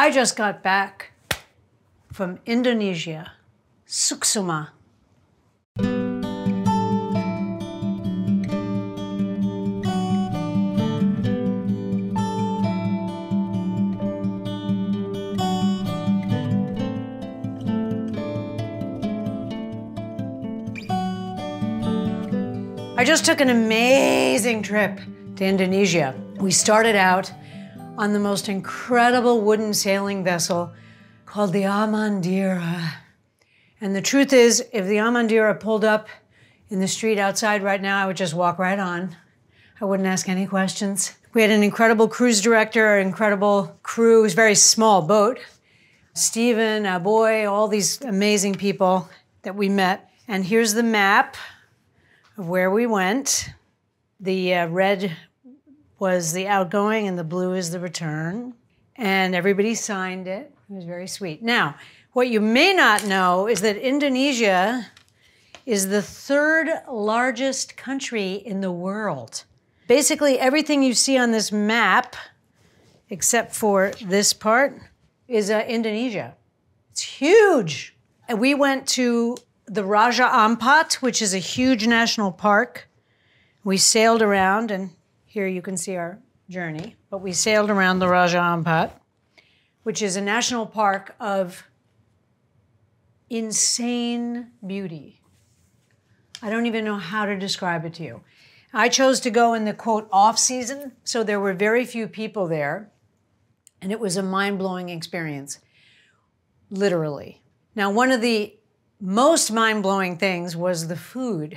I just got back from Indonesia, Suksuma. I just took an amazing trip to Indonesia. We started out on the most incredible wooden sailing vessel called the Amandira. And the truth is, if the Amandira pulled up in the street outside right now, I would just walk right on. I wouldn't ask any questions. We had an incredible cruise director, an incredible crew. It was a very small boat. Stephen, Aboy, all these amazing people that we met. And here's the map of where we went. The red was the outgoing and the blue is the return. And everybody signed it. It was very sweet. Now, what you may not know is that Indonesia is the third largest country in the world. Basically, everything you see on this map, except for this part, is Indonesia. It's huge. And we went to the Raja Ampat, which is a huge national park. We sailed around, and here you can see our journey, but we sailed around the Raja Ampat, which is a national park of insane beauty. I don't even know how to describe it to you. I chose to go in the, quote, off-season, so there were very few people there, and it was a mind-blowing experience, literally. Now, one of the most mind-blowing things was the food.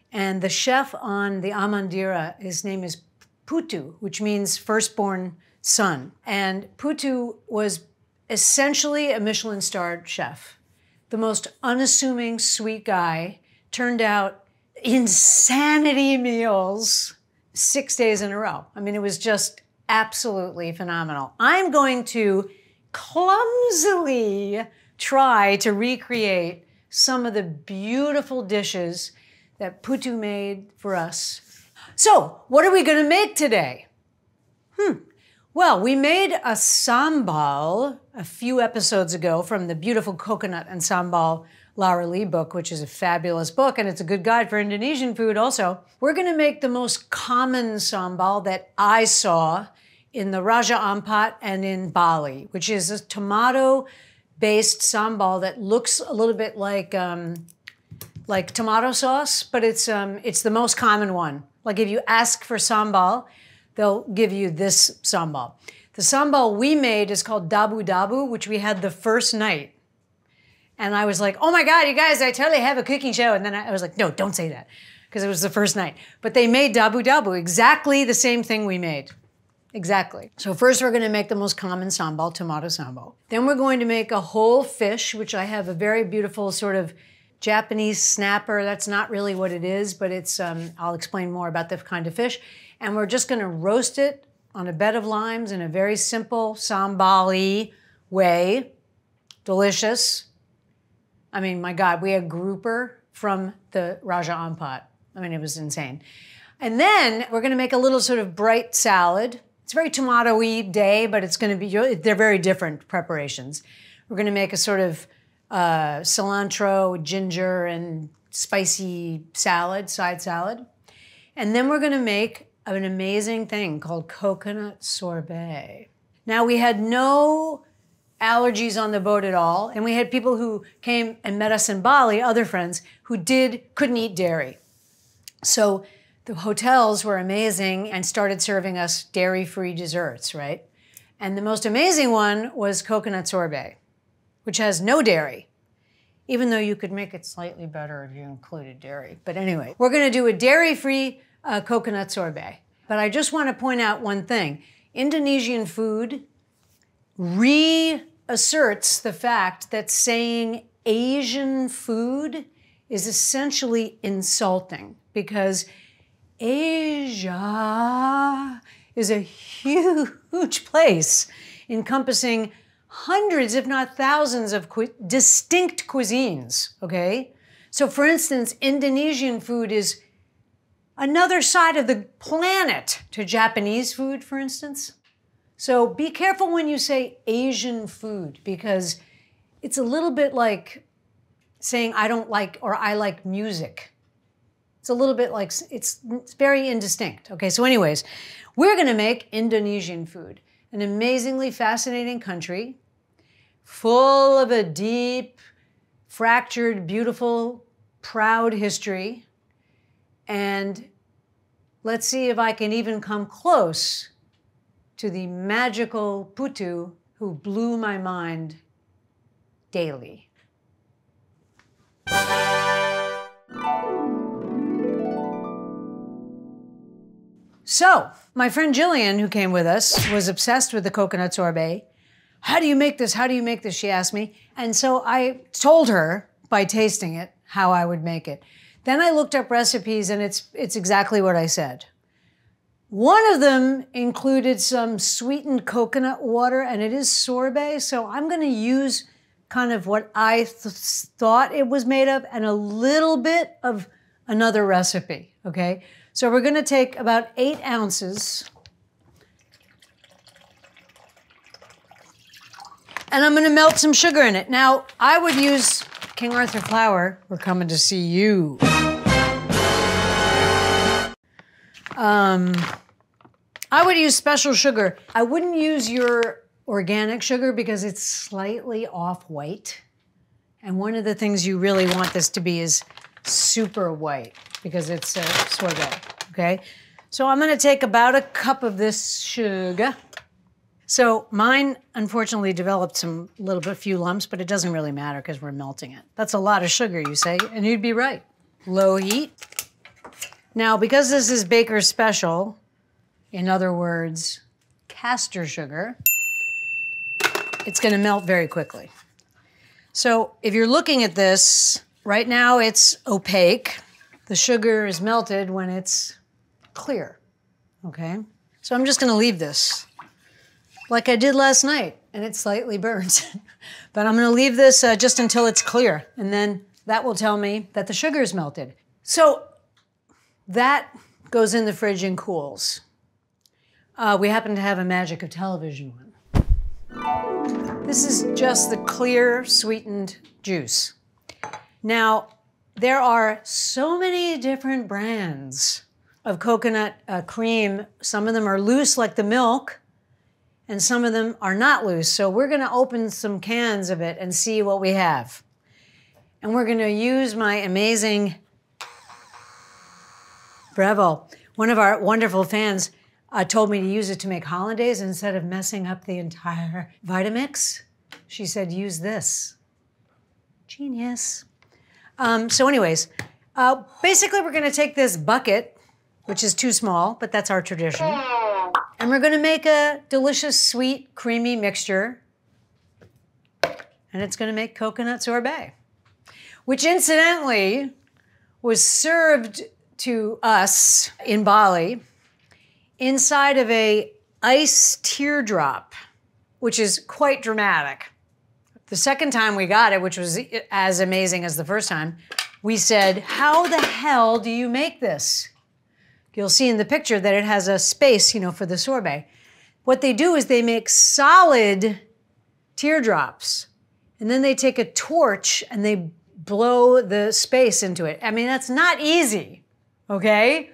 And the chef on the Amandira, his name is Putu, which means firstborn son. And Putu was essentially a Michelin-starred chef. The most unassuming, sweet guy, turned out insanity meals 6 days in a row. I mean, it was just absolutely phenomenal. I'm going to clumsily try to recreate some of the beautiful dishes that Putu made for us. So, what are we going to make today? Well, we made a sambal a few episodes ago from the beautiful Coconut and Sambal Lara Lee book, which is a fabulous book, and it's a good guide for Indonesian food also. We're going to make the most common sambal that I saw in the Raja Ampat and in Bali, which is a tomato-based sambal that looks a little bit like tomato sauce, but it's the most common one. Like if you ask for sambal, they'll give you this sambal. The sambal we made is called dabu dabu, which we had the first night. And I was like, oh my God, you guys, I totally have a cooking show. And then I was like, no, don't say that, because it was the first night. But they made dabu dabu, exactly the same thing we made. Exactly. So first we're going to make the most common sambal, tomato sambal. Then we're going to make a whole fish, which I have a very beautiful sort of Japanese snapper. That's not really what it is, but it's, I'll explain more about the kind of fish. And we're just going to roast it on a bed of limes in a very simple sambal-y way. Delicious. I mean, my God, we had grouper from the Raja Ampat. I mean, it was insane. And then we're going to make a little sort of bright salad. It's a very tomato-y day, but it's going to be, they're very different preparations. We're going to make a sort of cilantro, ginger, and spicy salad, side salad. And then we're going to make an amazing thing called coconut sorbet. Now, we had no allergies on the boat at all, and we had people who came and met us in Bali, other friends, who couldn't eat dairy. So the hotels were amazing and started serving us dairy-free desserts, right? And the most amazing one was coconut sorbet, which has no dairy, even though you could make it slightly better if you included dairy. But anyway, we're going to do a dairy-free coconut sorbet. But I just want to point out one thing. Indonesian food reasserts the fact that saying Asian food is essentially insulting, because Asia is a huge place encompassing hundreds, if not thousands, of distinct cuisines, okay? So for instance, Indonesian food is another side of the planet to Japanese food, for instance. So be careful when you say Asian food, because it's a little bit like saying I don't like or I like music. It's a little bit like, it's very indistinct. Okay, so anyways, we're gonna make Indonesian food, an amazingly fascinating country, full of a deep, fractured, beautiful, proud history. And let's see if I can even come close to the magical putu who blew my mind daily. So, my friend Jillian, who came with us, was obsessed with the coconut sorbet. How do you make this? How do you make this? She asked me. And so I told her, by tasting it, how I would make it. Then I looked up recipes, and it's exactly what I said. One of them included some sweetened coconut water, and it is sorbet, so I'm gonna use kind of what I thought it was made of and a little bit of another recipe, okay? So we're gonna take about 8 ounces, and I'm gonna melt some sugar in it. Now, I would use King Arthur flour. We're coming to see you. I would use special sugar. I wouldn't use your organic sugar because it's slightly off-white. And one of the things you really want this to be is super white because it's sorbet, okay? So I'm gonna take about a cup of this sugar. So mine, unfortunately, developed a few lumps, but it doesn't really matter because we're melting it. That's a lot of sugar, you say, and you'd be right. Low heat. Now, because this is Baker's Special, in other words, caster sugar, it's gonna melt very quickly. So if you're looking at this, right now it's opaque. The sugar is melted when it's clear, okay? So I'm just gonna leave this like I did last night, and it slightly burns. But I'm gonna leave this just until it's clear, and then that will tell me that the sugar is melted. So that goes in the fridge and cools. We happen to have a magic of television one. This is just the clear, sweetened juice. Now, there are so many different brands of coconut cream. Some of them are loose like the milk, and some of them are not loose. So we're gonna open some cans of it and see what we have. And we're gonna use my amazing, bravo, one of our wonderful fans told me to use it to make hollandaise instead of messing up the entire Vitamix. She said, use this. Genius. So anyways, basically we're gonna take this bucket, which is too small, but that's our tradition. And we're gonna make a delicious, sweet, creamy mixture. And it's gonna make coconut sorbet, which incidentally was served to us in Bali inside of a ice teardrop, which is quite dramatic. The second time we got it, which was as amazing as the first time, we said, how the hell do you make this? You'll see in the picture that it has a space, you know, for the sorbet. What they do is they make solid teardrops, and then they take a torch and they blow the space into it. I mean, that's not easy, okay?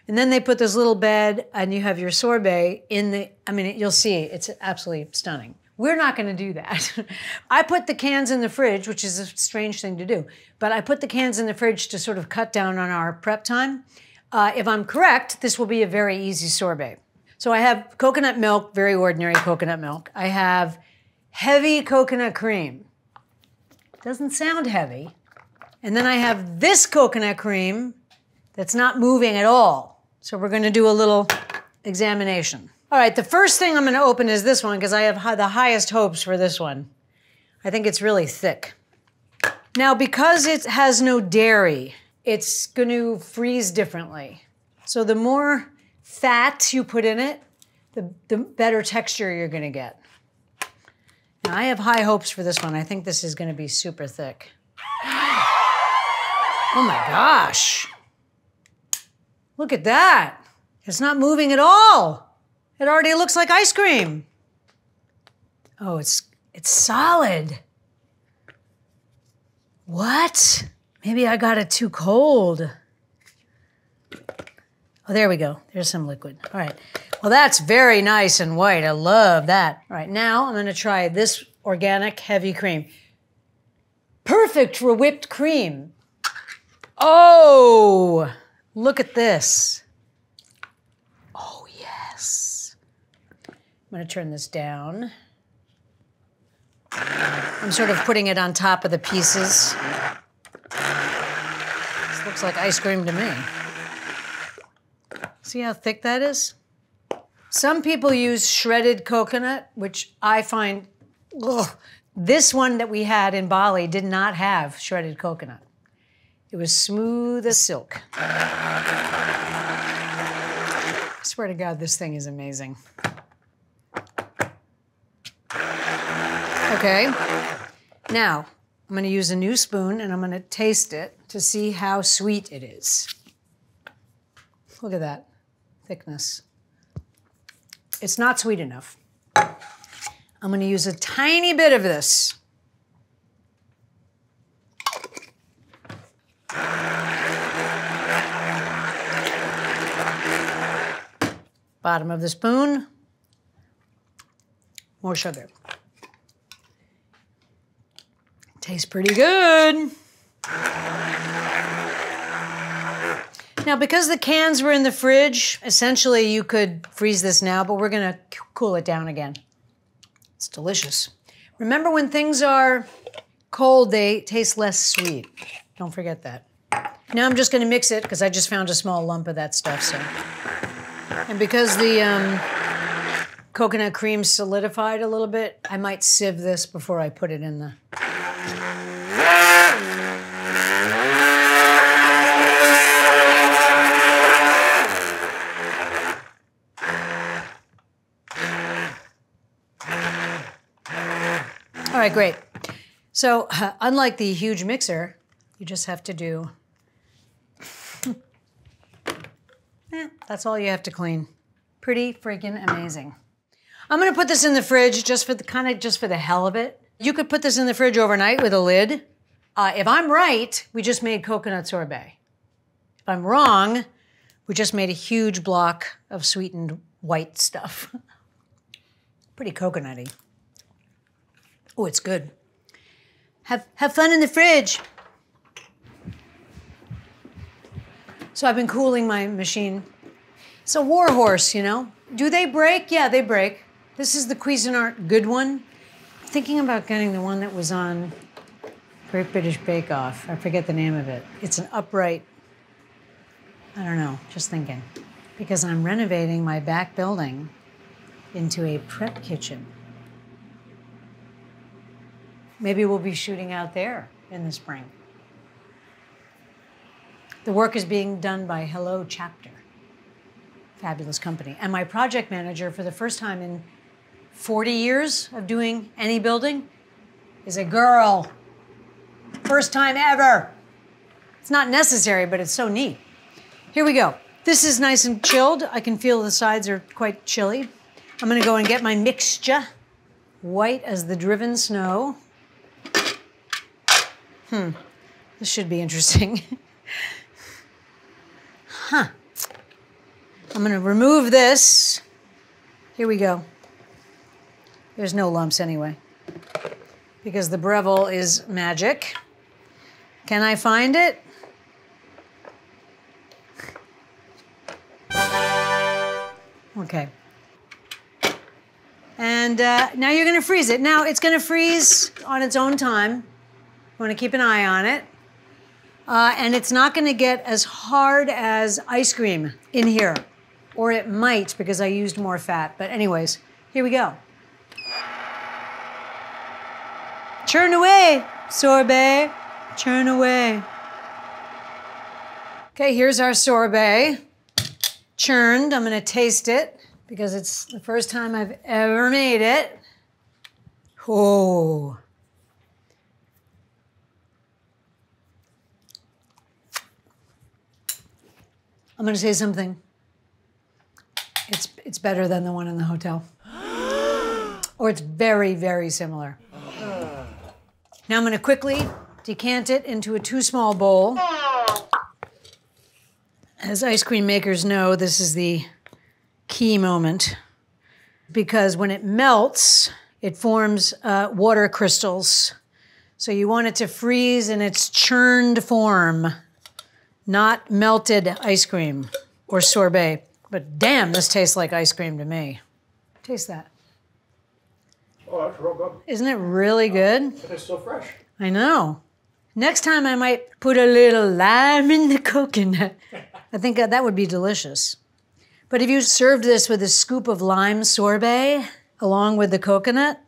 And then they put this little bed and you have your sorbet in the, I mean, you'll see, it's absolutely stunning. We're not gonna do that. I put the cans in the fridge, which is a strange thing to do, but I put the cans in the fridge to sort of cut down on our prep time. If I'm correct, this will be a very easy sorbet. So I have coconut milk, very ordinary coconut milk. I have heavy coconut cream. Doesn't sound heavy. And then I have this coconut cream that's not moving at all. So we're gonna do a little examination. All right, the first thing I'm gonna open is this one because I have the highest hopes for this one. I think it's really thick. Now, because it has no dairy, it's gonna freeze differently. So the more fat you put in it, the better texture you're gonna get. Now, I have high hopes for this one. I think this is gonna be super thick. Oh my gosh. Look at that. It's not moving at all. It already looks like ice cream. Oh, it's solid. What? Maybe I got it too cold. Oh, there we go. There's some liquid. All right. Well, that's very nice and white. I love that. All right, now I'm going to try this organic heavy cream. Perfect for whipped cream. Oh, look at this. Oh, yes. I'm going to turn this down. I'm sort of putting it on top of the pieces. This looks like ice cream to me. See how thick that is? Some people use shredded coconut, which I find, ugh. This one that we had in Bali did not have shredded coconut. It was smooth as silk. I swear to God, this thing is amazing. Okay, now I'm gonna use a new spoon and I'm gonna taste it to see how sweet it is. Look at that thickness. It's not sweet enough. I'm gonna use a tiny bit of this. Bottom of the spoon. More sugar. Tastes pretty good. Now, because the cans were in the fridge, essentially you could freeze this now, but we're gonna cool it down again. It's delicious. Remember, when things are cold, they taste less sweet. Don't forget that. Now I'm just gonna mix it because I just found a small lump of that stuff, so. And because the coconut cream solidified a little bit, I might sieve this before I put it in the... All right, great. So unlike the huge mixer, you just have to do, that's all you have to clean. Pretty freaking amazing. I'm gonna put this in the fridge just for the hell of it. You could put this in the fridge overnight with a lid. If I'm right, we just made coconut sorbet. If I'm wrong, we just made a huge block of sweetened white stuff. Pretty coconutty. Oh, it's good. Have fun in the fridge. So I've been cooling my machine. It's a war horse, you know. Do they break? Yeah, they break. This is the Cuisinart good one. I'm thinking about getting the one that was on Great British Bake Off. I forget the name of it. It's an upright, I don't know, just thinking. Because I'm renovating my back building into a prep kitchen. Maybe we'll be shooting out there in the spring. The work is being done by Hello Chapter. Fabulous company. And my project manager, for the first time in 40 years of doing any building, is a girl. First time ever. It's not necessary, but it's so neat. Here we go. This is nice and chilled. I can feel the sides are quite chilly. I'm gonna go and get my mixture. White as the driven snow. This should be interesting. Huh. I'm gonna remove this. Here we go. There's no lumps anyway, because the Breville is magic. Can I find it? Okay. And now you're gonna freeze it. Now it's gonna freeze on its own time. You wanna keep an eye on it. And it's not gonna get as hard as ice cream in here. Or it might, because I used more fat. But anyways, here we go. Churn away, sorbet. Churn away. Okay, here's our sorbet. Churned. I'm gonna taste it because it's the first time I've ever made it. Oh. I'm gonna say something. It's better than the one in the hotel. Or it's very, very similar. Now I'm going to quickly decant it into a too small bowl. As ice cream makers know, this is the key moment because when it melts, it forms water crystals. So you want it to freeze in its churned form, not melted ice cream or sorbet. But damn, this tastes like ice cream to me. Taste that. Oh, that's real good. Isn't it really good? It is so fresh. I know. Next time I might put a little lime in the coconut. I think that would be delicious. But if you served this with a scoop of lime sorbet along with the coconut,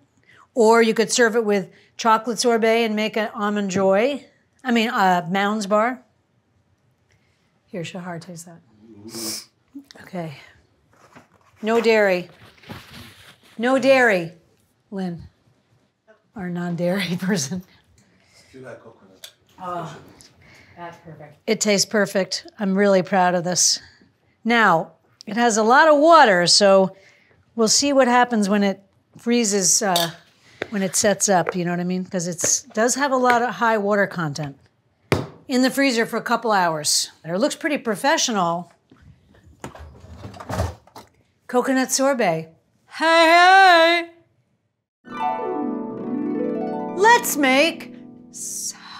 or you could serve it with chocolate sorbet and make an almond joy. Mounds bar. Here, Shahar, taste that. Okay. No dairy. No dairy, Lynn, our non-dairy person. Do that coconut. Oh, that's perfect. It tastes perfect. I'm really proud of this. Now, it has a lot of water, so we'll see what happens when it freezes, when it sets up, you know what I mean? Because it does have a lot of high water content. In the freezer for a couple hours. It looks pretty professional. Coconut sorbet. Hey, hey! Let's make sambal.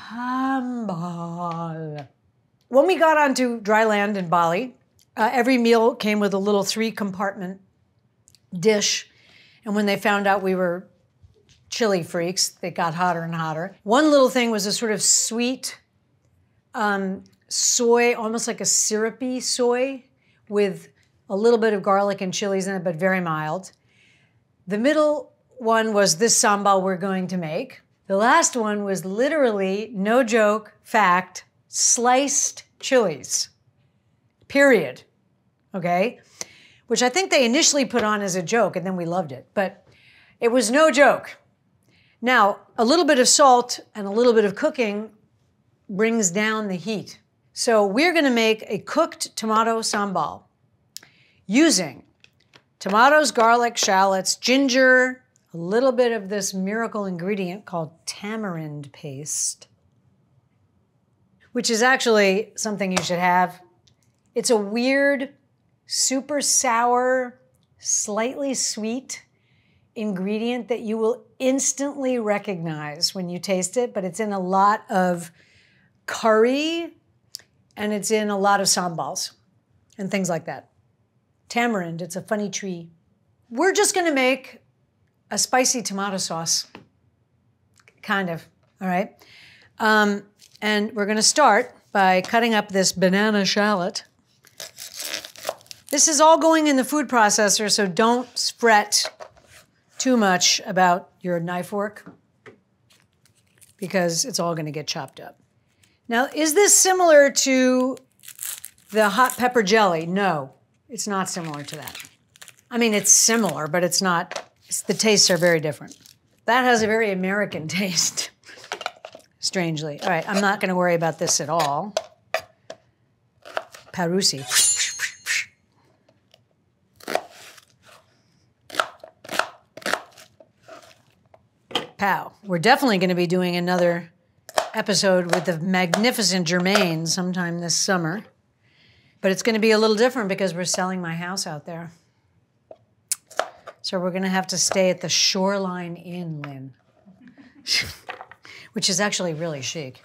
When we got onto dry land in Bali, every meal came with a little 3-compartment dish. And when they found out we were chili freaks, they got hotter and hotter. One little thing was a sort of sweet soy, almost like a syrupy soy with a little bit of garlic and chilies in it, but very mild. The middle one was this sambal we're going to make. The last one was literally, no joke, fact, sliced chilies, period, okay? Which I think they initially put on as a joke, and then we loved it, but it was no joke. Now, a little bit of salt and a little bit of cooking brings down the heat. So we're gonna make a cooked tomato sambal using tomatoes, garlic, shallots, ginger, a little bit of this miracle ingredient called tamarind paste, which is actually something you should have. It's a weird, super sour, slightly sweet ingredient that you will instantly recognize when you taste it, but it's in a lot of curry and it's in a lot of sambals and things like that. Tamarind, it's a funny tree. We're just gonna make a spicy tomato sauce, kind of, all right? And we're gonna start by cutting up this banana shallot. This is all going in the food processor, so don't fret too much about your knife work because it's all gonna get chopped up. Now, is this similar to the hot pepper jelly? No, it's not similar to that. I mean, it's similar, but it's not, the tastes are very different. That has a very American taste, strangely. All right, I'm not gonna worry about this at all. Parusi. Pow. We're definitely gonna be doing another episode with the magnificent Germaine sometime this summer. But it's gonna be a little different because we're selling my house out there. So we're gonna have to stay at the Shoreline Inn, Lynn, which is actually really chic.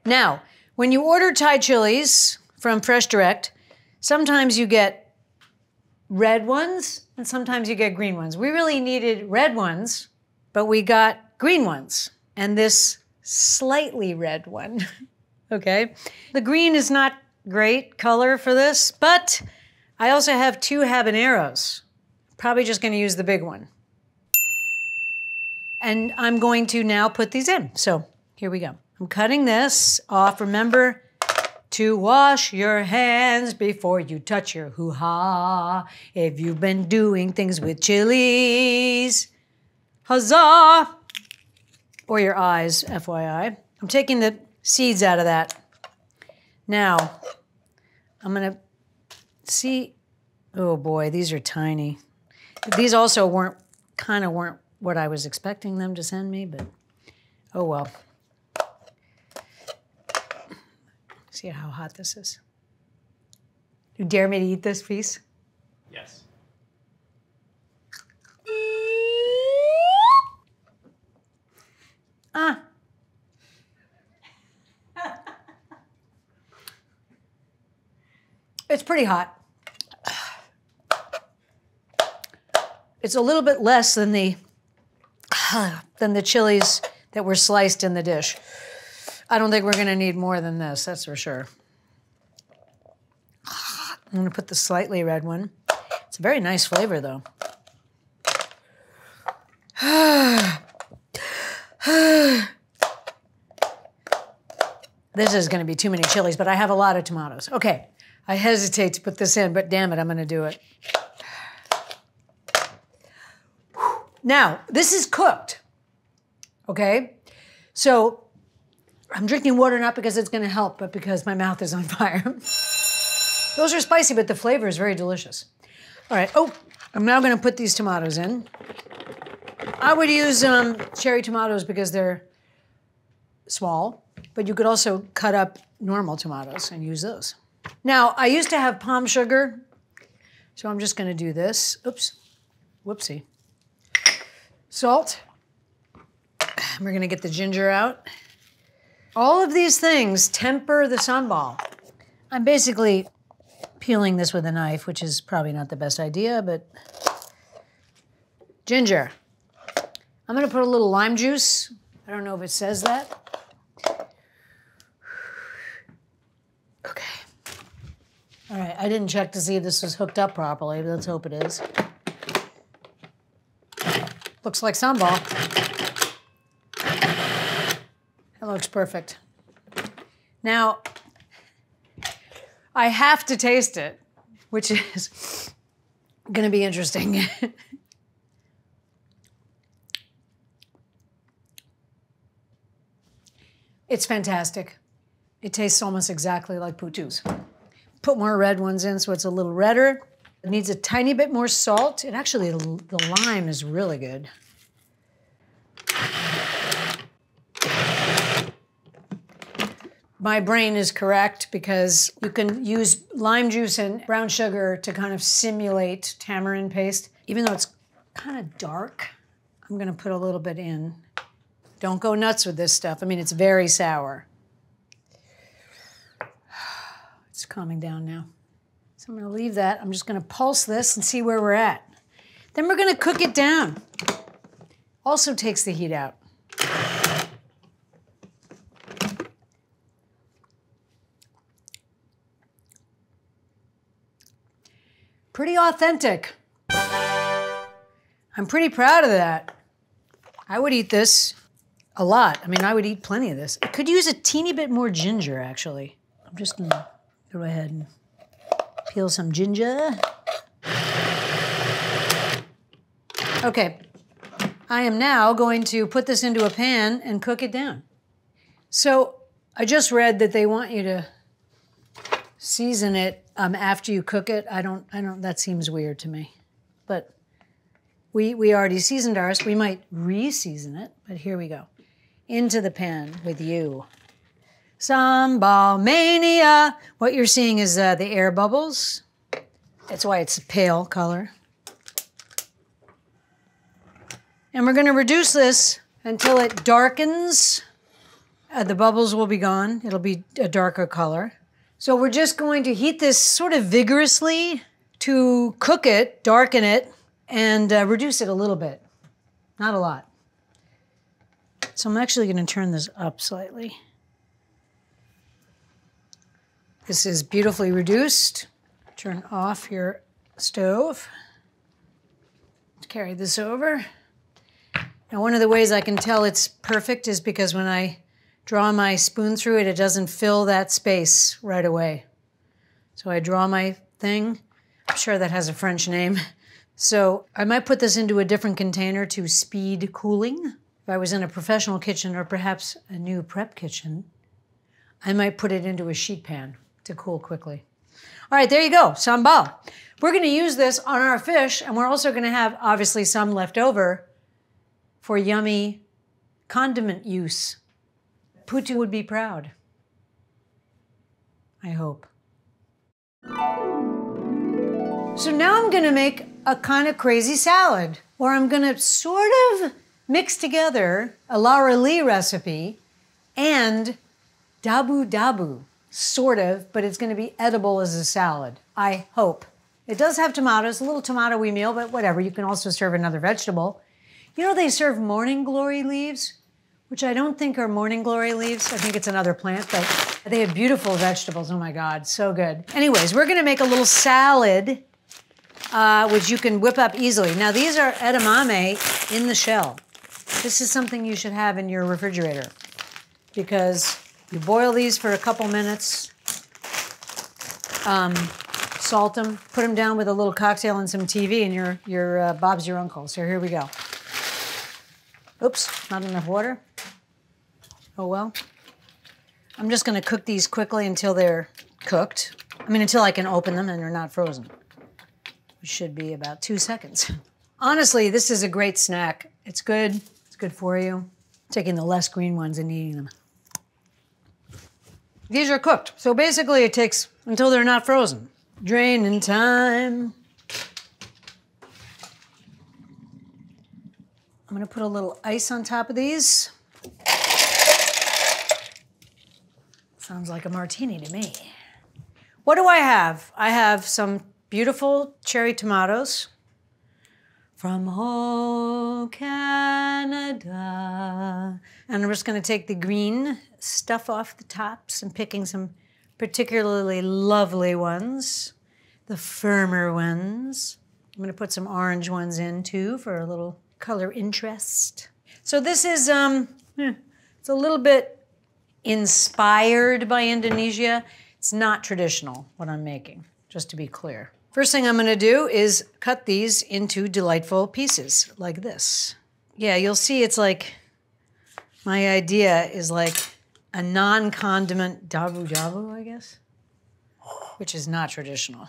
Now, when you order Thai chilies from Fresh Direct, sometimes you get red ones and sometimes you get green ones. We really needed red ones, but we got green ones and this slightly red one, okay? The green is not great color for this, but I also have 2 habaneros. Probably just gonna use the big one. And I'm going to now put these in. So here we go. I'm cutting this off. Remember to wash your hands before you touch your hoo-ha. If you've been doing things with chilies, huzzah! Or your eyes, FYI. I'm taking the seeds out of that. Now, I'm gonna see, oh boy, these are tiny. These also weren't what I was expecting them to send me, but oh well. See how hot this is. You dare me to eat this piece? Yes. Ah. It's pretty hot. It's a little bit less than the chilies that were sliced in the dish. I don't think we're gonna need more than this, that's for sure. I'm gonna put the slightly red one. It's a very nice flavor though. This is gonna be too many chilies, but I have a lot of tomatoes. Okay, I hesitate to put this in, but damn it, I'm gonna do it. Now, this is cooked, okay? So, I'm drinking water not because it's gonna help, but because my mouth is on fire. Those are spicy, but the flavor is very delicious. All right, oh, I'm now gonna put these tomatoes in. I would use cherry tomatoes because they're small, but you could also cut up normal tomatoes and use those. Now, I used to have palm sugar, so I'm just gonna do this. Oops, whoopsie. Salt. We're gonna get the ginger out. All of these things temper the sambal. I'm basically peeling this with a knife, which is probably not the best idea, but ginger. I'm gonna put a little lime juice. I don't know if it says that. Okay. All right, I didn't check to see if this was hooked up properly, but let's hope it is. Looks like sambal. That looks perfect. Now, I have to taste it, which is gonna be interesting. It's fantastic. It tastes almost exactly like putus. Put more red ones in so it's a little redder. It needs a tiny bit more salt. And actually, the lime is really good. My brain is correct because you can use lime juice and brown sugar to kind of simulate tamarind paste. Even though it's kind of dark, I'm gonna put a little bit in. Don't go nuts with this stuff. I mean, it's very sour. It's calming down now. So I'm gonna leave that. I'm just gonna pulse this and see where we're at. Then we're gonna cook it down. Also takes the heat out. Pretty authentic. I'm pretty proud of that. I would eat this a lot. I mean, I would eat plenty of this. I could use a teeny bit more ginger, actually. I'm just gonna go ahead and peel some ginger. Okay, I am now going to put this into a pan and cook it down. So I just read that they want you to season it after you cook it. I don't, that seems weird to me. But we already seasoned ours. We might re-season it, but here we go. Into the pan with you. Sambal mania. What you're seeing is the air bubbles. That's why it's a pale color. And we're gonna reduce this until it darkens. The bubbles will be gone. It'll be a darker color. So we're just going to heat this sort of vigorously to cook it, darken it, and reduce it a little bit. Not a lot. So I'm actually gonna turn this up slightly. This is beautifully reduced. Turn off your stove. Carry this over. Now, one of the ways I can tell it's perfect is because when I draw my spoon through it, it doesn't fill that space right away. So I draw my thing. I'm sure that has a French name. So I might put this into a different container to speed cooling. If I was in a professional kitchen or perhaps a new prep kitchen, I might put it into a sheet pan to cool quickly. All right, there you go, sambal. We're gonna use this on our fish, and we're also gonna have, obviously, some left over for yummy condiment use. Putu would be proud. I hope. So now I'm gonna make a kind of crazy salad, where I'm gonna sort of mix together a Lara Lee recipe and dabu dabu, sort of, but it's gonna be edible as a salad, I hope. It does have tomatoes, a little tomatoey meal, but whatever, you can also serve another vegetable. You know they serve morning glory leaves, which I don't think are morning glory leaves. I think it's another plant, but they have beautiful vegetables. Oh my God, so good. Anyways, we're gonna make a little salad, which you can whip up easily. Now these are edamame in the shell. This is something you should have in your refrigerator because you boil these for a couple minutes, salt them, put them down with a little cocktail and some TV, and your Bob's your uncle. So here we go. Oops, not enough water. Oh well. I'm just gonna cook these quickly until they're cooked. I mean, until I can open them and they're not frozen. Which should be about 2 seconds. Honestly, this is a great snack. It's good for you. Taking the less green ones and eating them. These are cooked. So basically it takes until they're not frozen. Draining time. I'm gonna put a little ice on top of these. Sounds like a martini to me. What do I have? I have some beautiful cherry tomatoes from Canada. And I'm just gonna take the green stuff off the tops and picking some particularly lovely ones, the firmer ones. I'm gonna put some orange ones in too for a little color interest. So this is, it's a little bit inspired by Indonesia. It's not traditional, what I'm making, just to be clear. First thing I'm gonna do is cut these into delightful pieces, like this. Yeah, you'll see it's like, my idea is like a non-condiment dabu dabu, I guess, which is not traditional.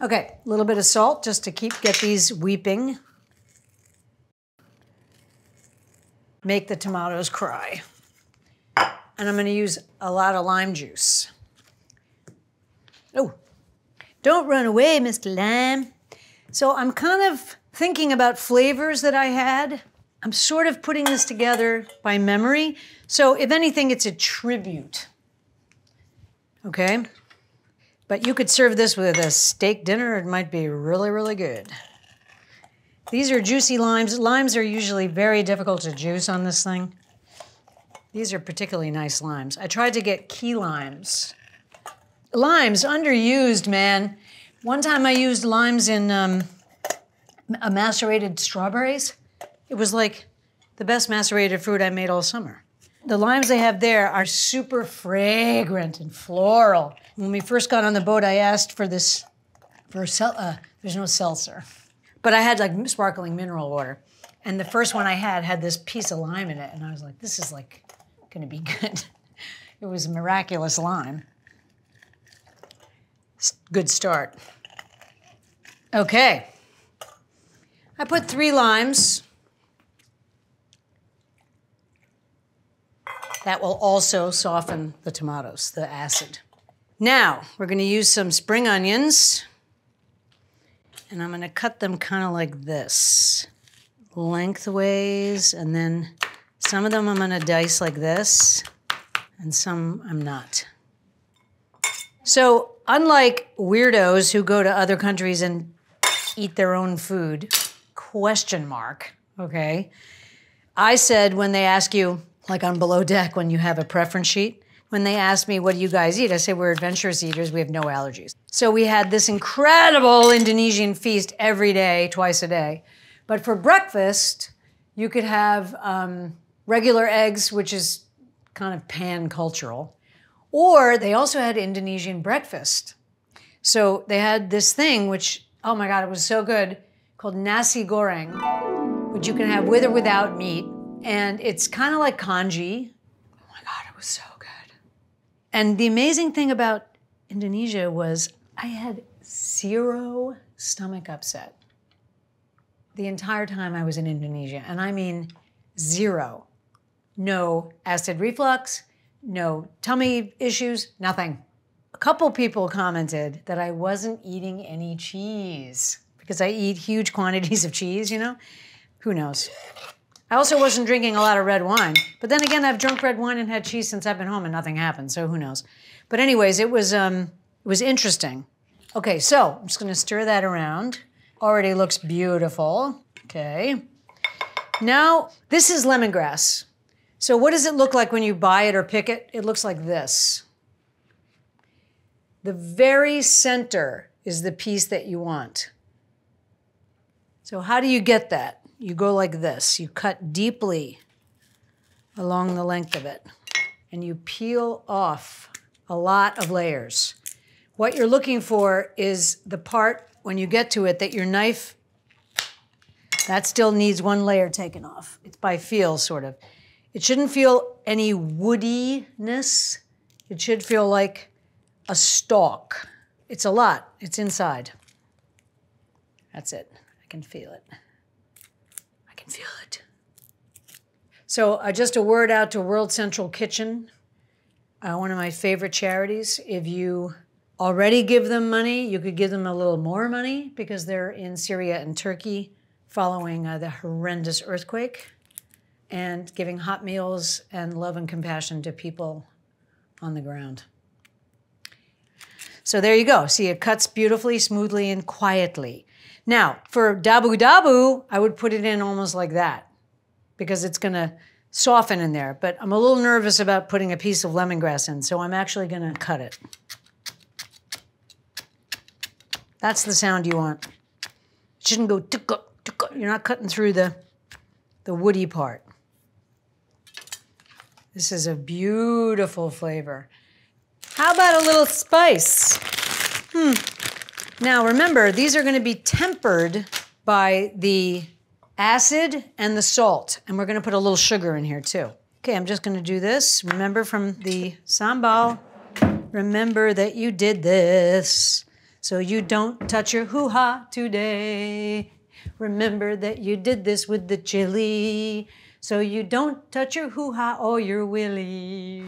Okay, a little bit of salt just to get these weeping. Make the tomatoes cry. And I'm gonna use a lot of lime juice. Oh, don't run away, Mr. Lime. So I'm kind of thinking about flavors that I had. I'm sort of putting this together by memory. So if anything, it's a tribute, okay? But you could serve this with a steak dinner. It might be really, really good. These are juicy limes. Limes are usually very difficult to juice on this thing. These are particularly nice limes. I tried to get key limes. Limes, underused, man. One time I used limes in macerated strawberries. It was like the best macerated fruit I made all summer. The limes they have there are super fragrant and floral. When we first got on the boat, I asked for this, there's no seltzer, but I had like sparkling mineral water. And the first one I had this piece of lime in it. And I was like, this is like gonna be good. It was a miraculous lime. Good start. Okay. I put 3 limes. That will also soften the tomatoes, the acid. Now, we're gonna use some spring onions, and I'm gonna cut them kind of like this, lengthways, and then some of them I'm gonna dice like this, and some I'm not. So, unlike weirdos who go to other countries and eat their own food, question mark, okay? I said when they ask you, like on Below Deck, when you have a preference sheet, when they asked me, what do you guys eat? I say, we're adventurous eaters, we have no allergies. So we had this incredible Indonesian feast every day, twice a day. But for breakfast, you could have regular eggs, which is kind of pan-cultural, or they also had Indonesian breakfast. So they had this thing, which, oh my God, it was so good, called nasi goreng, which you can have with or without meat. And it's kind of like congee. Oh my God, it was so good. And the amazing thing about Indonesia was, I had zero stomach upset the entire time I was in Indonesia. And I mean zero. No acid reflux, no tummy issues, nothing. A couple people commented that I wasn't eating any cheese because I eat huge quantities of cheese, you know? Who knows? I also wasn't drinking a lot of red wine. But then again, I've drunk red wine and had cheese since I've been home and nothing happened, so who knows? But anyways, it was interesting. Okay, so I'm just gonna stir that around. Already looks beautiful. Okay. Now, this is lemongrass. So what does it look like when you buy it or pick it? It looks like this. The very center is the piece that you want. So how do you get that? You go like this. You cut deeply along the length of it, and you peel off a lot of layers. What you're looking for is the part, when you get to it, that your knife, that still needs one layer taken off. It's by feel, sort of. It shouldn't feel any woodiness. It should feel like a stalk. It's a lot. It's inside. That's it. I can feel it. I can feel it. So just a word out to World Central Kitchen, one of my favorite charities. If you already give them money, you could give them a little more money because they're in Syria and Turkey following the horrendous earthquake, and giving hot meals and love and compassion to people on the ground. So there you go. See, it cuts beautifully, smoothly, and quietly. Now, for dabu dabu, I would put it in almost like that because it's gonna soften in there. But I'm a little nervous about putting a piece of lemongrass in, so I'm actually gonna cut it. That's the sound you want. It shouldn't go tukka, tukka. You're not cutting through the woody part. This is a beautiful flavor. How about a little spice? Now remember, these are gonna be tempered by the acid and the salt, and we're gonna put a little sugar in here too. Okay, I'm just gonna do this. Remember from the sambal, remember that you did this, so you don't touch your hoo-ha today. Remember that you did this with the chili, so you don't touch your hoo-ha or your willy.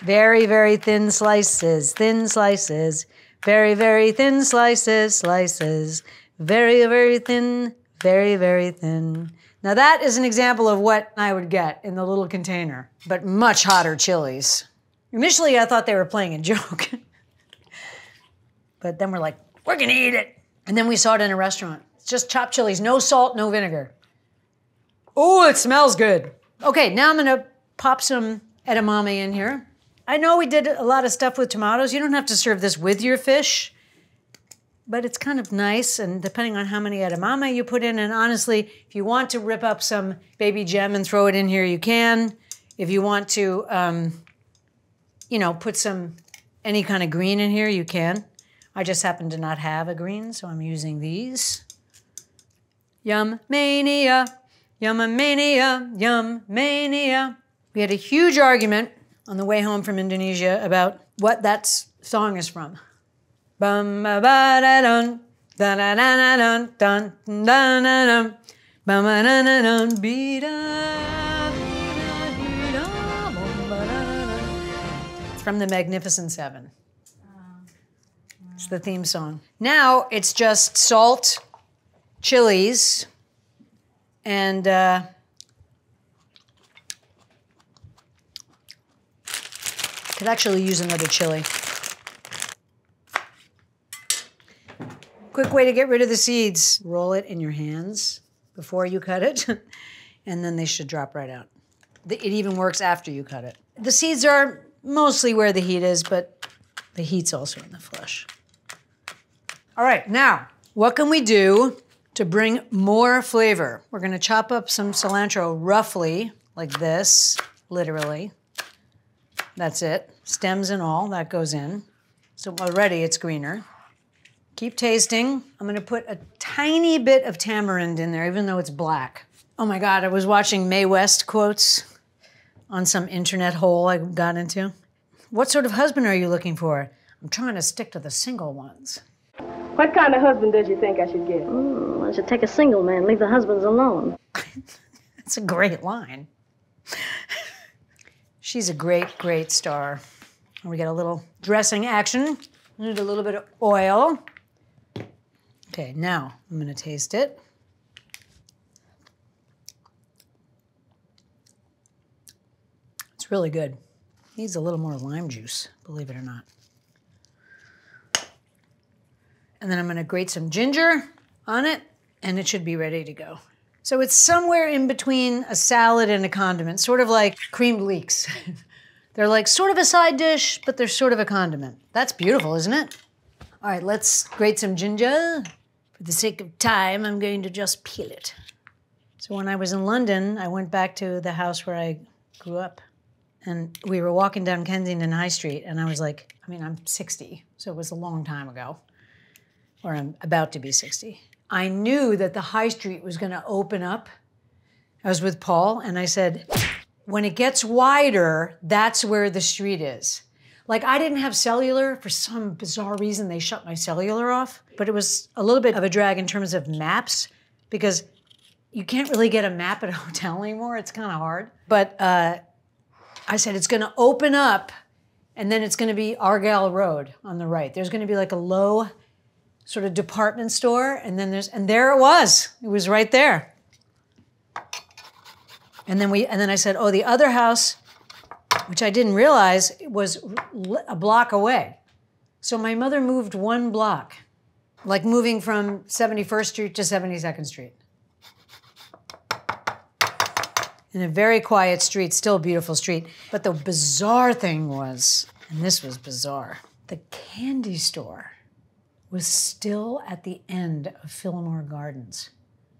Very, very thin slices, thin slices. Very, very thin slices, slices. Very, very thin, very, very thin. Now that is an example of what I would get in the little container, but much hotter chilies. Initially, I thought they were playing a joke. But then we're like, we're gonna eat it. And then we saw it in a restaurant. It's just chopped chilies, no salt, no vinegar. Oh, it smells good. Okay, now I'm gonna pop some edamame in here. I know we did a lot of stuff with tomatoes. You don't have to serve this with your fish, but it's kind of nice, and depending on how many edamame you put in, and honestly, if you want to rip up some baby gem and throw it in here, you can. If you want to, you know, put some, any kind of green in here, you can. I just happen to not have a green, so I'm using these. Yum mania, yum mania, yum mania. We had a huge argument on the way home from Indonesia about what that song is from. Bum ba ba da dun, da da da da dun, dun da da dun, bum ba da da dun, be da, bum ba da da dun. It's from the Magnificent Seven. It's the theme song. Now it's just salt, chilies, and could actually use another chili. Quick way to get rid of the seeds. Roll it in your hands before you cut it, and then they should drop right out. It even works after you cut it. The seeds are mostly where the heat is, but the heat's also in the flesh. All right, now, what can we do to bring more flavor? We're gonna chop up some cilantro roughly, like this, literally. That's it, stems and all, that goes in. So already it's greener. Keep tasting. I'm gonna put a tiny bit of tamarind in there, even though it's black. Oh my God, I was watching Mae West quotes on some internet hole I got into. What sort of husband are you looking for? I'm trying to stick to the single ones. What kind of husband does you think I should get? I should take a single man, leave the husbands alone. That's a great line. She's a great, great star. We got a little dressing action. Need a little bit of oil. Okay, now I'm gonna taste it. It's really good. Needs a little more lime juice, believe it or not. And then I'm gonna grate some ginger on it, and it should be ready to go. So it's somewhere in between a salad and a condiment, sort of like creamed leeks. They're like sort of a side dish, but they're sort of a condiment. That's beautiful, isn't it? All right, let's grate some ginger. For the sake of time, I'm going to just peel it. So when I was in London, I went back to the house where I grew up. And we were walking down Kensington High Street, and I was like, I mean, I'm 60, so it was a long time ago, or I'm about to be 60. I knew that the high street was gonna open up. I was with Paul, and I said, when it gets wider, that's where the street is. Like, I didn't have cellular. For some bizarre reason, they shut my cellular off, but it was a little bit of a drag in terms of maps, because you can't really get a map at a hotel anymore. It's kind of hard. But I said, it's gonna open up, and then it's gonna be Argyle Road on the right. There's gonna be like a low sort of department store, and then and there it was. It was right there. And then I said, oh, the other house, which I didn't realize, was a block away. So my mother moved one block, like moving from 71st Street to 72nd Street. In a very quiet street, still a beautiful street. But the bizarre thing was, and this was bizarre, the candy store was still at the end of Fillmore Gardens.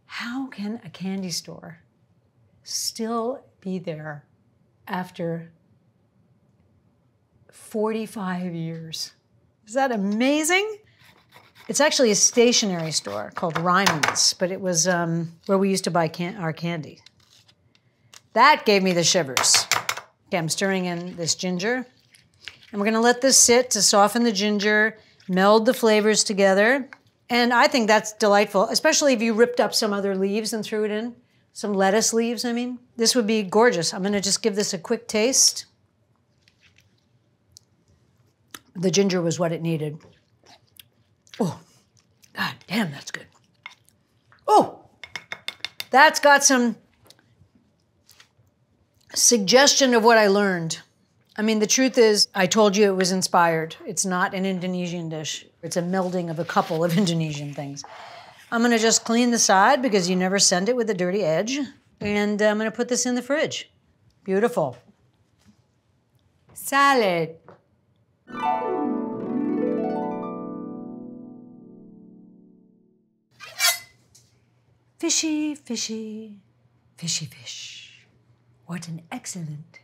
How can a candy store still be there after 45 years? Is that amazing? It's actually a stationery store called Ryman's, but it was where we used to buy our candy. That gave me the shivers. Okay, I'm stirring in this ginger. And we're gonna let this sit to soften the ginger, meld the flavors together. And I think that's delightful, especially if you ripped up some other leaves and threw it in. Some lettuce leaves, I mean. This would be gorgeous. I'm gonna just give this a quick taste. The ginger was what it needed. Oh, God damn, that's good. Oh, that's got some suggestion of what I learned. I mean, the truth is, I told you it was inspired. It's not an Indonesian dish. It's a melding of a couple of Indonesian things. I'm gonna just clean the side because you never send it with a dirty edge. And I'm gonna put this in the fridge. Beautiful. Salad. Fishy, fishy, fishy fish. What an excellent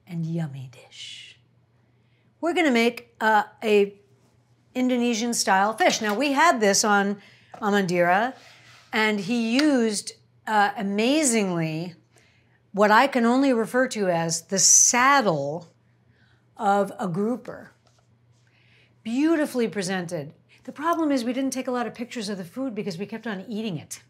and yummy dish. We're gonna make a Indonesian style fish. Now we had this on Amandira, and he used amazingly what I can only refer to as the saddle of a grouper. Beautifully presented. The problem is we didn't take a lot of pictures of the food because we kept on eating it.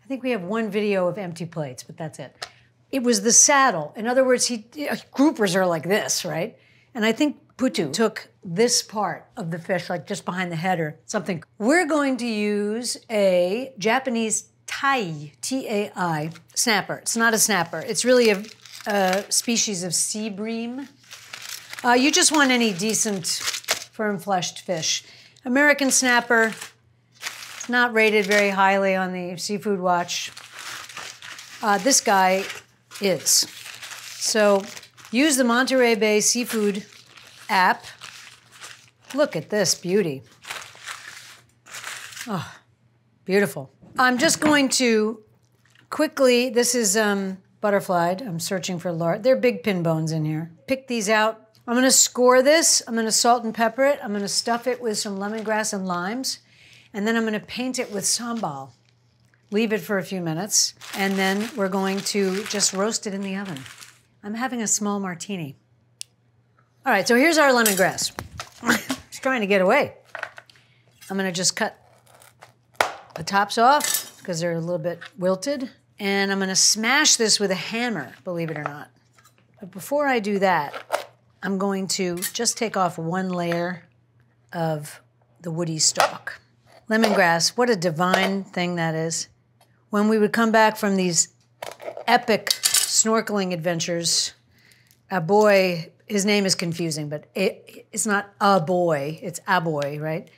I think we have one video of empty plates, but that's it. It was the saddle. In other words, groupers are like this, right? And I think Putu took this part of the fish, like just behind the head or something. We're going to use a Japanese tai, T-A-I, snapper. It's not a snapper. It's really a species of sea bream. You just want any decent, firm-fleshed fish. American snapper, it's not rated very highly on the Seafood Watch. This guy is. So use the Monterey Bay Seafood app. Look at this beauty. Oh, beautiful. I'm just going to quickly, this is butterflied. I'm searching for lard. There are big pin bones in here. Pick these out. I'm gonna score this. I'm gonna salt and pepper it. I'm gonna stuff it with some lemongrass and limes. And then I'm gonna paint it with sambal. Leave it for a few minutes, and then we're going to just roast it in the oven. I'm having a small martini. All right, so here's our lemongrass. It's trying to get away. I'm gonna just cut the tops off because they're a little bit wilted. And I'm gonna smash this with a hammer, believe it or not. But before I do that, I'm going to just take off one layer of the woody stalk. Lemongrass, what a divine thing that is. When we would come back from these epic snorkeling adventures, a boy, his name is confusing, but it's not a boy, it's a boy, right?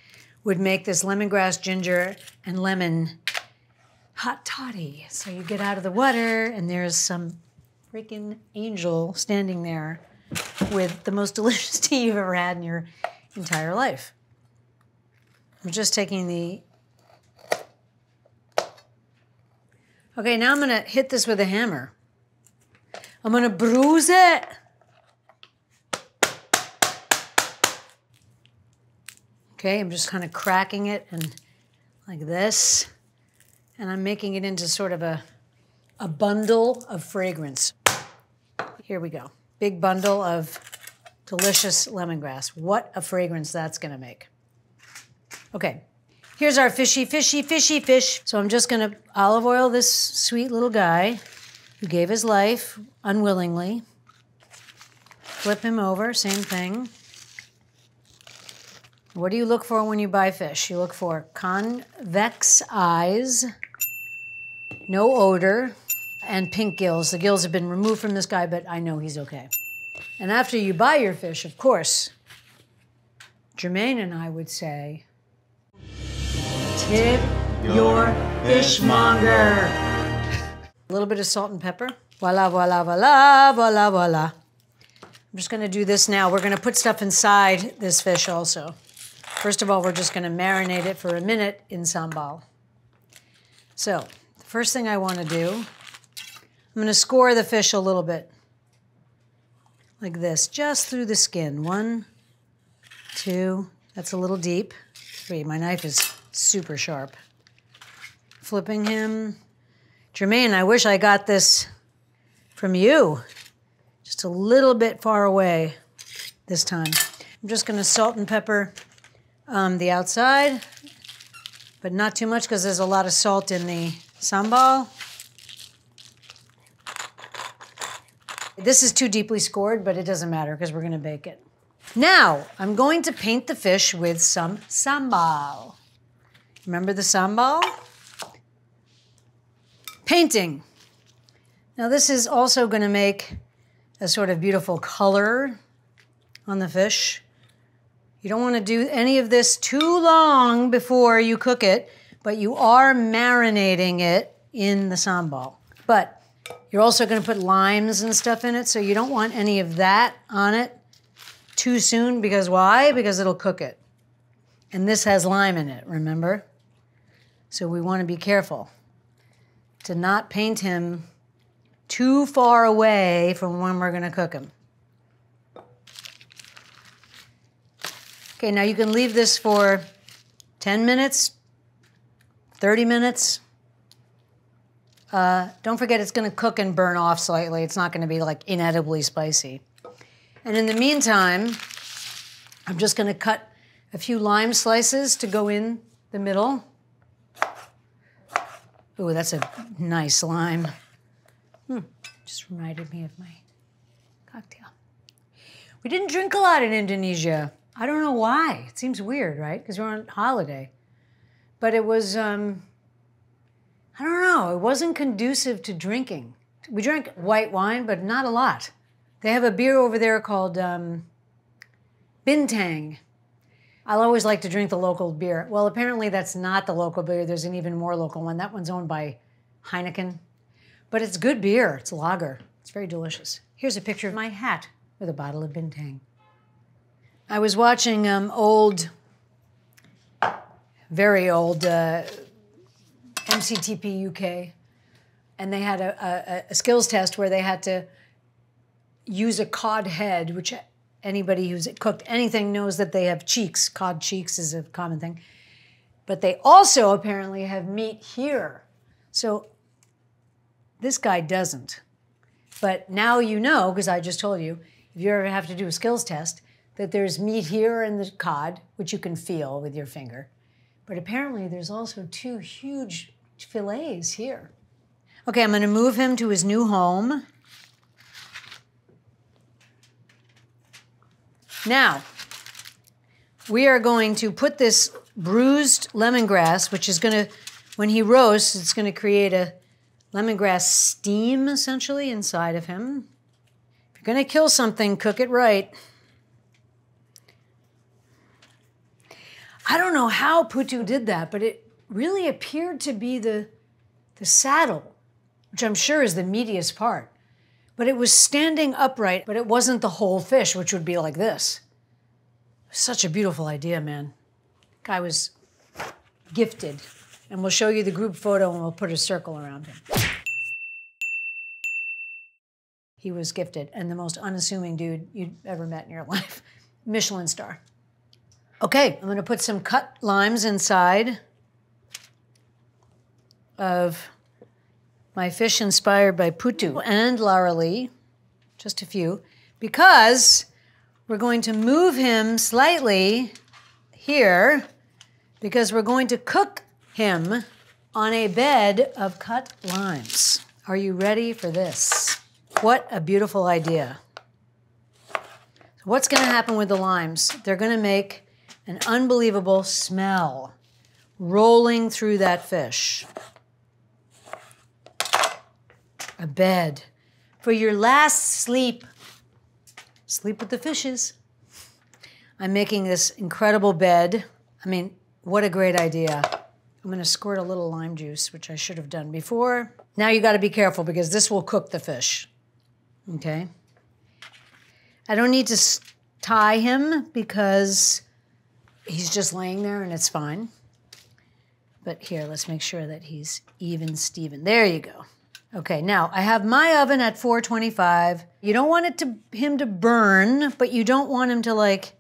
Would make this lemongrass, ginger, and lemon hot toddy. So you get out of the water and there's some freaking angel standing there with the most delicious tea you've ever had in your entire life. I'm just taking the... Okay, now I'm gonna hit this with a hammer. I'm gonna bruise it. Okay, I'm just kind of cracking it and like this. And I'm making it into sort of a bundle of fragrance. Here we go. Big bundle of delicious lemongrass. What a fragrance that's gonna make. Okay, here's our fishy, fishy, fishy fish. So I'm just gonna olive oil this sweet little guy who gave his life unwillingly. Flip him over, same thing. What do you look for when you buy fish? You look for convex eyes, no odor, and pink gills. The gills have been removed from this guy, but I know he's okay. And after you buy your fish, of course, Jermaine and I would say, tip your fishmonger. A little bit of salt and pepper. Voila, voila, voila, voila, voila. I'm just gonna do this now. We're gonna put stuff inside this fish also. First of all, we're just gonna marinate it for a minute in sambal. So, the first thing I wanna do, I'm gonna score the fish a little bit. Like this, just through the skin. 1, 2, that's a little deep. 3, my knife is super sharp. Flipping him. Jermaine, I wish I got this from you. Just a little bit far away this time. I'm just gonna salt and pepper the outside, but not too much because there's a lot of salt in the sambal. This is too deeply scored, but it doesn't matter because we're gonna bake it. Now, I'm going to paint the fish with some sambal. Remember the sambal? Painting. Now this is also gonna make a sort of beautiful color on the fish. You don't want to do any of this too long before you cook it, but you are marinating it in the sambal. But you're also going to put limes and stuff in it, so you don't want any of that on it too soon, because why? Because it'll cook it. And this has lime in it, remember? So we want to be careful to not paint him too far away from when we're going to cook him. Okay, now you can leave this for 10 minutes, 30 minutes. Don't forget it's gonna cook and burn off slightly. It's not gonna be like inedibly spicy. And in the meantime, I'm just gonna cut a few lime slices to go in the middle. Ooh, that's a nice lime. Just reminded me of my cocktail. We didn't drink a lot in Indonesia. I don't know why. It seems weird, right? Because we're on holiday. But it was, I don't know, it wasn't conducive to drinking. We drank white wine, but not a lot. They have a beer over there called Bintang. I'll always like to drink the local beer. Well, apparently that's not the local beer. There's an even more local one. That one's owned by Heineken. But it's good beer. It's lager. It's very delicious. Here's a picture of my hat with a bottle of Bintang. I was watching very old MCTP UK, and they had a skills test where they had to use a cod head, which anybody who's cooked anything knows that they have cheeks. Cod cheeks is a common thing. But they also apparently have meat here. So this guy doesn't. But now you know, because I just told you, if you ever have to do a skills test, that there's meat here in the cod, which you can feel with your finger. But apparently there's also 2 huge fillets here. Okay, I'm gonna move him to his new home. Now, we are going to put this bruised lemongrass, which is gonna, when he roasts, it's gonna create a lemongrass steam, essentially, inside of him. If you're gonna kill something, cook it right. I don't know how Putu did that, but it really appeared to be the saddle, which I'm sure is the meatiest part. But it was standing upright, but it wasn't the whole fish, which would be like this. Such a beautiful idea, man. Guy was gifted. And we'll show you the group photo and we'll put a circle around him. He was gifted and the most unassuming dude you'd ever met in your life. Michelin star. Okay, I'm gonna put some cut limes inside of my fish inspired by Putu and Lara Lee, just a few, because we're going to move him slightly here because we're going to cook him on a bed of cut limes. Are you ready for this? What a beautiful idea. So what's gonna happen with the limes? They're gonna make an unbelievable smell rolling through that fish. A bed for your last sleep. Sleep with the fishes. I'm making this incredible bed. I mean, what a great idea. I'm gonna squirt a little lime juice, which I should have done before. Now you gotta be careful because this will cook the fish, okay? I don't need to tie him because he's just laying there and it's fine. But here, let's make sure that he's even Steven. There you go. Okay, now I have my oven at 425. You don't want him to burn, but you don't want him to like,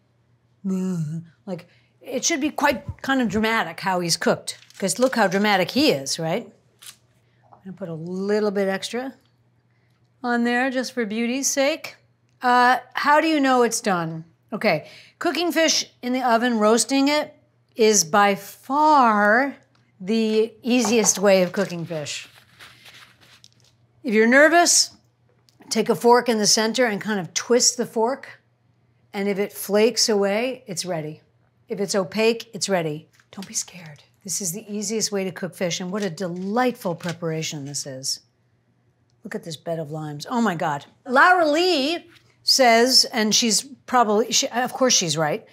it should be quite kind of dramatic how he's cooked. Because look how dramatic he is, right? I'm gonna put a little bit extra on there just for beauty's sake. How do you know it's done? Okay, cooking fish in the oven, roasting it, is by far the easiest way of cooking fish. If you're nervous, take a fork in the center and kind of twist the fork, and if it flakes away, it's ready. If it's opaque, it's ready. Don't be scared. This is the easiest way to cook fish, and what a delightful preparation this is. Look at this bed of limes. Oh my God. Lara Lee says, and she's probably, of course she's right,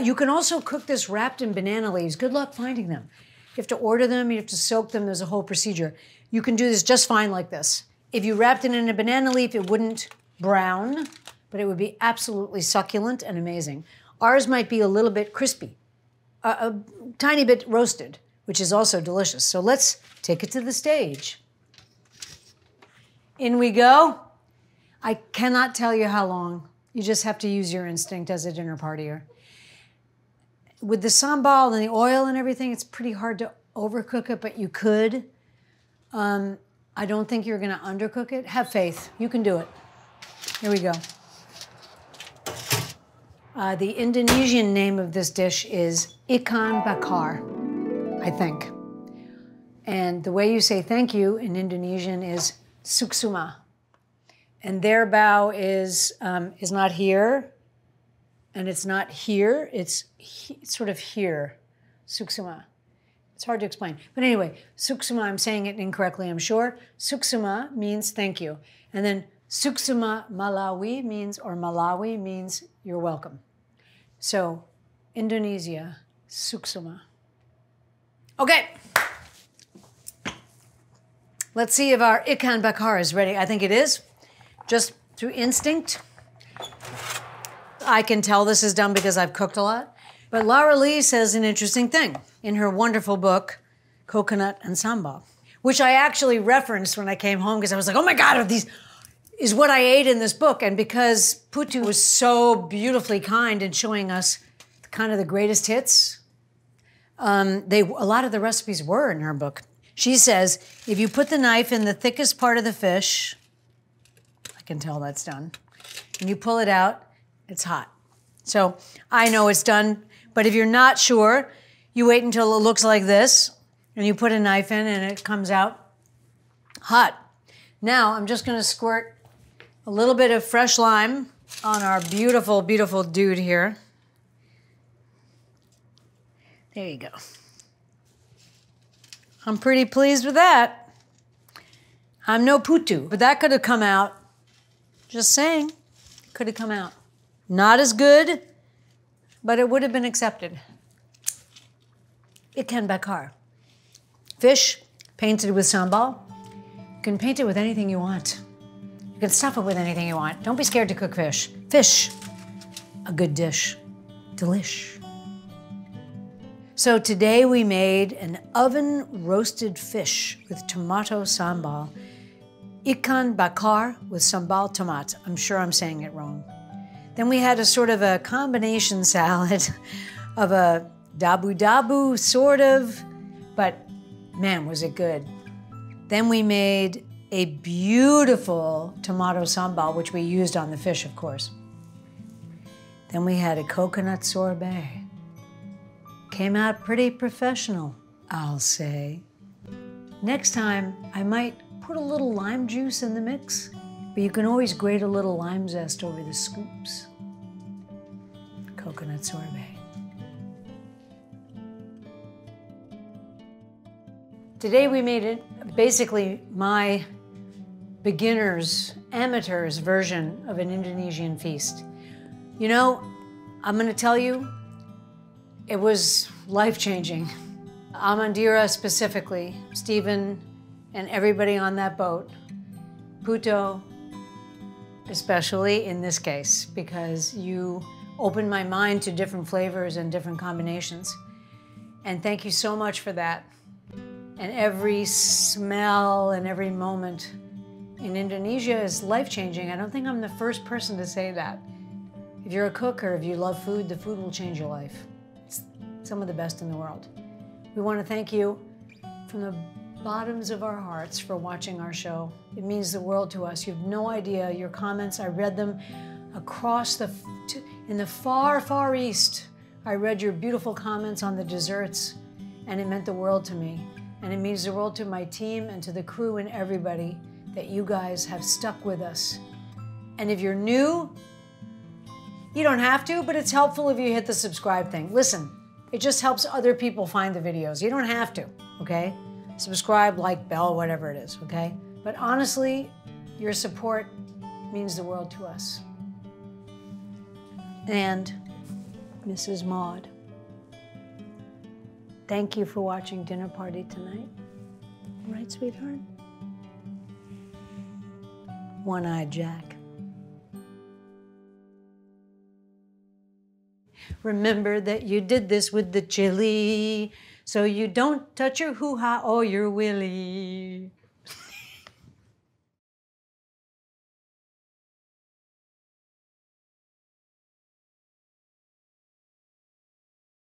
you can also cook this wrapped in banana leaves. Good luck finding them. You have to order them, you have to soak them, there's a whole procedure. You can do this just fine like this. If you wrapped it in a banana leaf, it wouldn't brown, but it would be absolutely succulent and amazing. Ours might be a little bit crispy, a tiny bit roasted, which is also delicious. So let's take it to the stage. In we go. I cannot tell you how long. You just have to use your instinct as a dinner partier. With the sambal and the oil and everything, it's pretty hard to overcook it, but you could. I don't think you're gonna undercook it. Have faith, you can do it. Here we go. The Indonesian name of this dish is ikan bakar, I think. And the way you say thank you in Indonesian is suksuma. And their bow is not here, and it's not here, it's sort of here, suksuma. It's hard to explain. But anyway, suksuma, I'm saying it incorrectly, I'm sure. Suksuma means thank you. And then suksuma Malawi means, or Malawi means you're welcome. So, Indonesia, suksuma. Okay. Let's see if our ikan bakar is ready. I think it is. Just through instinct. I can tell this is done because I've cooked a lot. But Lara Lee says an interesting thing in her wonderful book, Coconut and Sambal, which I actually referenced when I came home because I was like, oh my God, these is what I ate in this book. And because Putu was so beautifully kind in showing us kind of the greatest hits, a lot of the recipes were in her book. She says, if you put the knife in the thickest part of the fish, I can tell that's done. And you pull it out, it's hot. So I know it's done, but if you're not sure, you wait until it looks like this, and you put a knife in and it comes out hot. Now I'm just gonna squirt a little bit of fresh lime on our beautiful, beautiful dude here. There you go. I'm pretty pleased with that. I'm no putu, but that could have come out, just saying, could have come out. Not as good, but it would have been accepted. Ikan bakar. Fish painted with sambal. You can paint it with anything you want. You can stuff it with anything you want. Don't be scared to cook fish. Fish, a good dish. Delish. So today we made an oven roasted fish with tomato sambal. Ikan bakar with sambal tomat. I'm sure I'm saying it wrong. Then we had a sort of a combination salad of a dabu-dabu, sort of, but man, was it good. Then we made a beautiful tomato sambal, which we used on the fish, of course. Then we had a coconut sorbet. Came out pretty professional, I'll say. Next time, I might put a little lime juice in the mix, but you can always grate a little lime zest over the scoops. Coconut sorbet. Today we made it basically my beginner's, amateur's version of an Indonesian feast. You know, I'm gonna tell you, it was life-changing. Amandira specifically, Stephen and everybody on that boat, Puto especially in this case, because you opened my mind to different flavors and different combinations. And thank you so much for that. And every smell and every moment in Indonesia is life-changing. I don't think I'm the first person to say that. If you're a cook or if you love food, the food will change your life. It's some of the best in the world. We want to thank you from the bottoms of our hearts for watching our show. It means the world to us. You have no idea. Your comments, I read them across in the far, far east. I read your beautiful comments on the desserts, and it meant the world to me. And it means the world to my team and to the crew and everybody that you guys have stuck with us. And if you're new, you don't have to, but it's helpful if you hit the subscribe thing. Listen, it just helps other people find the videos. You don't have to, okay? Subscribe, like, bell, whatever it is, okay? But honestly, your support means the world to us. And Mrs. Maud, thank you for watching Dinner Party tonight. Right, sweetheart? One-eyed Jack. Remember that you did this with the chili, so you don't touch your hoo-ha or your willy.